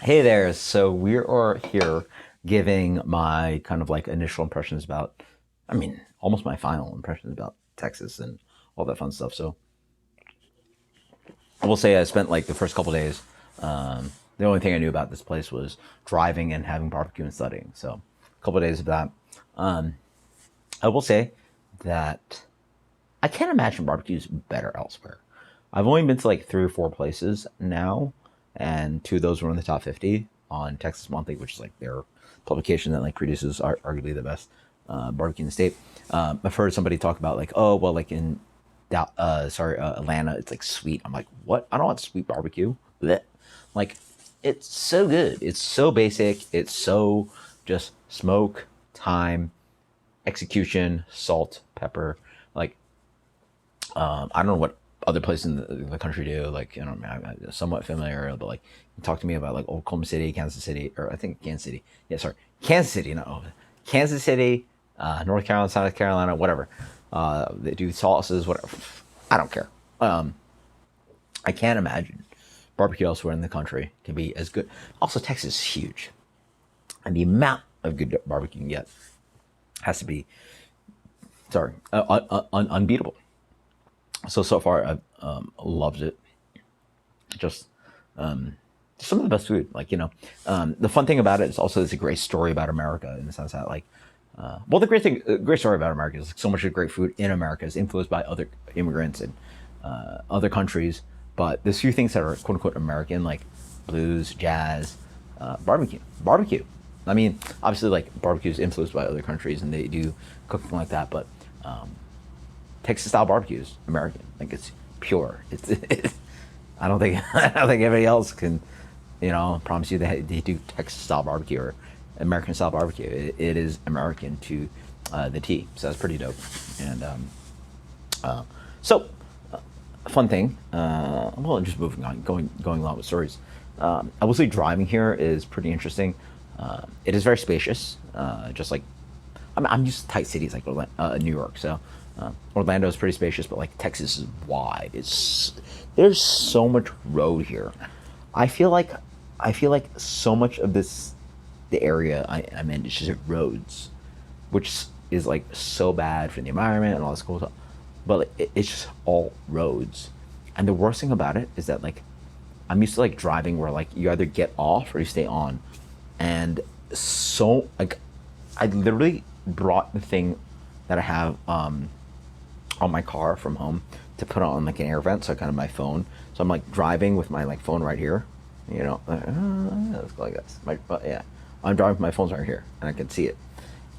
Hey there. So we are here giving my kind of like initial impressions about, almost my final impressions about Texas and all that fun stuff. So I will say I spent like the first couple days. The only thing I knew about this place was driving and having barbecue and studying. So a couple of days of that. I will say that I can't imagine barbecues better elsewhere. I've only been to like three or four places now, and two of those were in the top 50 on Texas Monthly, which is like their publication that like produces arguably the best barbecue in the state. I've heard somebody talk about like, oh well, like in Atlanta, it's like sweet. I'm like, what? I don't want sweet barbecue. Blech. Like, it's so good. It's so basic. It's so just smoke, time, execution, salt, pepper. Like, I don't know what other places in the country do. Like, I'm somewhat familiar, but like, talk to me about like Oklahoma City, Kansas City, or I think Kansas City. Yeah, sorry, Kansas City, no, Kansas City, North Carolina, South Carolina, whatever. They do sauces, whatever. I don't care. I can't imagine barbecue elsewhere in the country can be as good. Also, Texas is huge, and the amount of good barbecue you can get has to be, sorry, unbeatable. So far I've loved it. Just some of the best food. Like the fun thing about it is also it's a great story about America in the sense that like, well, great story about America is like so much of great food in America is influenced by other immigrants and other countries. But there's few things that are quote unquote American, like blues, jazz, barbecue. I mean, obviously, like barbecue is influenced by other countries and they do cooking like that, but Texas style barbecue is American. Like it's pure. It's I don't think I don't think anybody else can, promise you that they do Texas style barbecue or American style barbecue. It is American to the T. So that's pretty dope. And so fun thing. Well, just moving on, going along with stories. I will say driving here is pretty interesting. It is very spacious. Just like I'm used to tight cities like New York, so Orlando is pretty spacious, but like Texas is wide. There's so much road here. I feel like so much of the area I'm in is just roads, which is like so bad for the environment and all this cool stuff. But like, it's just all roads, and the worst thing about it is that like I'm used to like driving where like you either get off or you stay on, and so like I literally brought the thing that I have on my car from home to put on like an air vent, so kind of my phone. So I'm like driving with my like phone right here, let's go like this. Yeah, I'm driving with my phone's right here, and I can see it.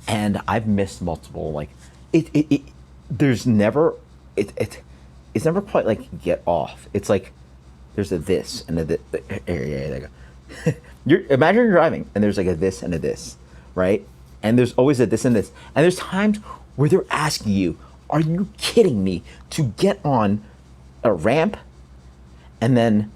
And I've missed multiple like it there's never it's never quite like get off. It's like there's a this and a this. Yeah, there you go. Imagine you're driving and there's like a this and a this, right? And there's always a this and this. And there's times where they're asking you, "Are you kidding me?" to get on a ramp, and then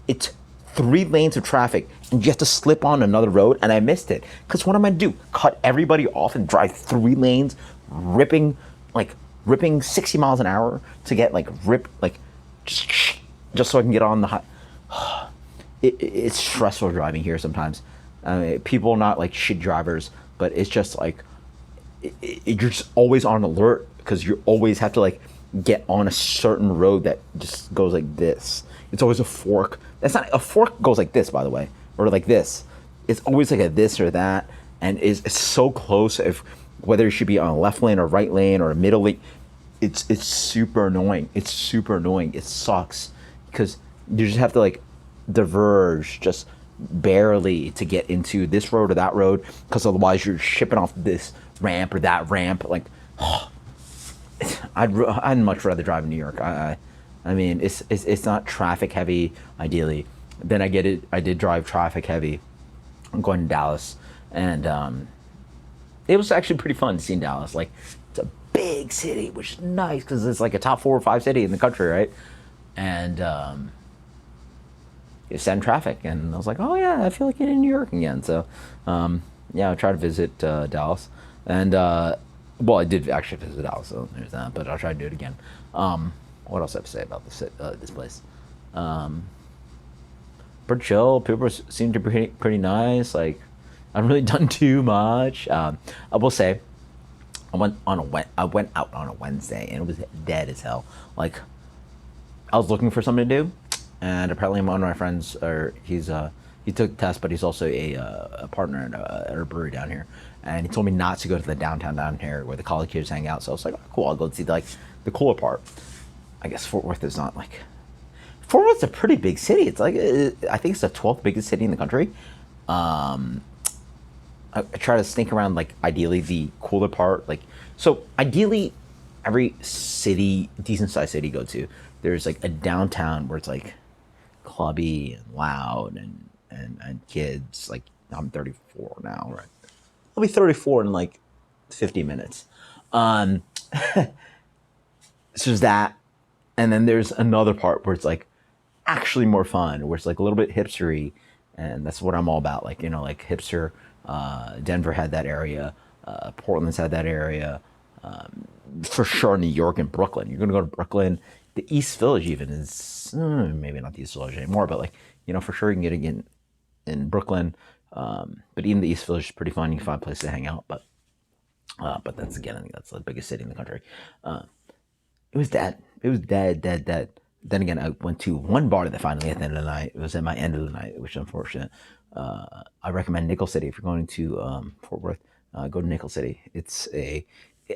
it's three lanes of traffic, and you have to slip on another road. And I missed it because what am I do? Cut everybody off and drive three lanes, ripping like ripping 60 miles an hour to get like just so I can get on the high. It's stressful driving here sometimes. I mean, people are not like shit drivers, but it's just like you're just always on alert because you always have to like get on a certain road that just goes like this. It's always a fork. That's not a fork goes like this, by the way, or like this. It's always like a this or that, and it's so close. If whether it should be on a left lane or right lane or a middle lane, it's super annoying. It's super annoying. It sucks because you just have to like diverge just barely to get into this road or that road because otherwise you're shipping off this ramp or that ramp. Like, I'd much rather drive in New York. I mean, it's not traffic heavy ideally. Then I get it. I did drive traffic heavy. I'm going to Dallas, and it was actually pretty fun seeing Dallas. Like, it's a big city, which is nice because it's like a top 4 or 5 city in the country, right? And you send traffic, and I was like, oh yeah, I feel like in New York again. So, yeah, I tried to visit Dallas, and well, I did actually visit Dallas, so there's that. But I'll try to do it again. What else I have to say about this place? pretty chill. People seem to be pretty nice. Like, I haven't really done too much. I will say, I went out on a Wednesday and it was dead as hell. Like, I was looking for something to do, and apparently one of my friends, or he took the test, but he's also a partner at a brewery down here, and he told me not to go to the downtown down here where the college kids hang out. So I was like, oh, cool, I'll go see like the cooler part. I guess Fort Worth is not like Fort Worth's a pretty big city. It's like I think it's the 12th biggest city in the country. I try to sneak around like ideally the cooler part. Like, so ideally, every city, decent sized city you go to, there's like a downtown where it's like clubby and loud and kids. Like, I'm 34 now, right? I'll be 34 in like 50 minutes. Um, so there's that, and then there's another part where it's like actually more fun, where it's like a little bit hipstery, and that's what I'm all about. Like, like hipster. Denver had that area. Portland's had that area. For sure, New York and Brooklyn. You're gonna go to Brooklyn. The East Village even is maybe not the East Village anymore, but like, for sure you can get it in Brooklyn. But even the East Village is pretty fun. You can find a place to hang out. But that's, again, I think that's the biggest city in the country. It was dead. It was dead, dead, dead. Then again, I went to one bar that finally at the end of the night. It was at my end of the night, which is unfortunate. I recommend Nickel City if you're going to Fort Worth. Go to Nickel City.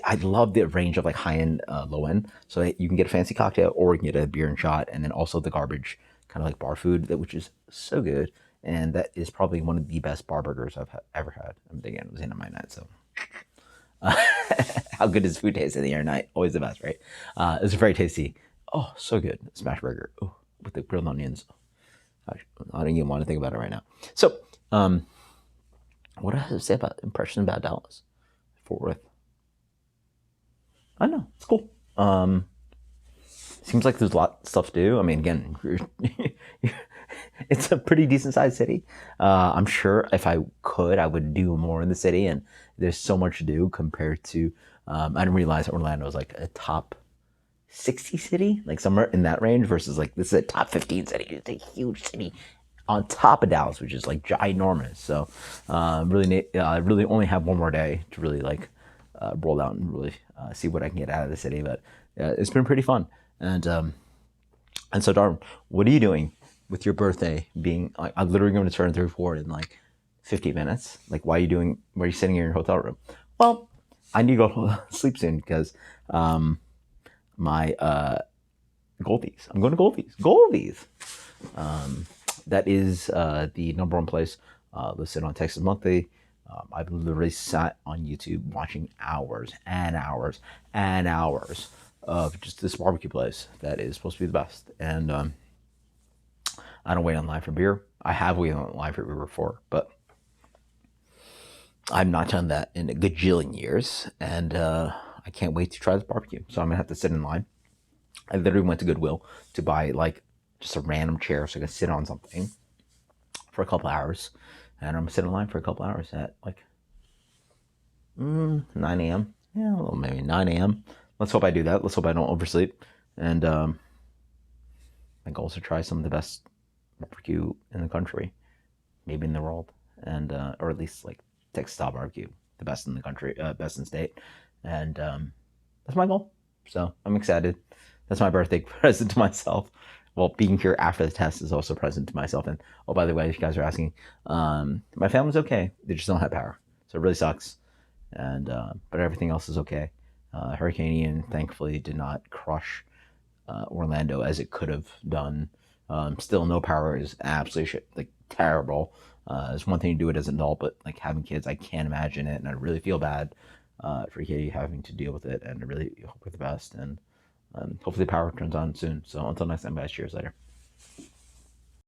I love the range of like high end, low end. So you can get a fancy cocktail or you can get a beer and shot, and then also the garbage kind of like bar food which is so good. And that is probably one of the best bar burgers I've ever had. Again, it was the end of my night, so. How good does food taste in the air night? Always the best, right? It's very tasty. Oh, so good. Smash burger. Oh, with the grilled onions. I don't even want to think about it right now. So, what do I have to say about impression about Dallas? Fort Worth. I know. It's cool. Seems like there's a lot of stuff to do. I mean, again, it's a pretty decent sized city. I'm sure if I could, I would do more in the city, and there's so much to do compared to. I didn't realize Orlando was like a top 60 city, like somewhere in that range, versus like this is a top 15 city. It's a huge city on top of Dallas, which is like ginormous. So I really only have one more day to really like roll out and really see what I can get out of the city. But it's been pretty fun. And so, Darwin, what are you doing with your birthday being like, I'm literally going to turn 34 in like 50 minutes? Like, why are you sitting in your hotel room? Well, I need to go to sleep soon because my Goldie's. I'm going to Goldie's. Goldie's. That is the number one place listed on Texas Monthly. I've literally sat on YouTube watching hours and hours and hours of just this barbecue place that is supposed to be the best. And I don't wait online for beer. I have waited online for beer before, but I've not done that in a gajillion years. And I can't wait to try this barbecue. So I'm going to have to sit in line. I literally went to Goodwill to buy like just a random chair so I can sit on something for a couple hours. And I'm going to sit in line for a couple hours at like 9 a.m. Yeah, well, maybe 9 a.m. Let's hope I do that. Let's hope I don't oversleep. And I can also try some of the best barbecue in the country, maybe in the world, and or at least like Texas style barbecue, the best in the country, best in state. And that's my goal. So I'm excited. That's my birthday present to myself. Well, being here after the test is also a present to myself. And oh, by the way, if you guys are asking, my family's okay. They just don't have power, so it really sucks. And but everything else is okay. Hurricane Ian thankfully did not crush Orlando as it could have done. Still, no power is absolutely like terrible. It's one thing to do it as an adult, but like having kids, I can't imagine it, and I really feel bad for Katie having to deal with it. And I really hope for the best. And hopefully, the power turns on soon. So until next time, guys. Cheers later.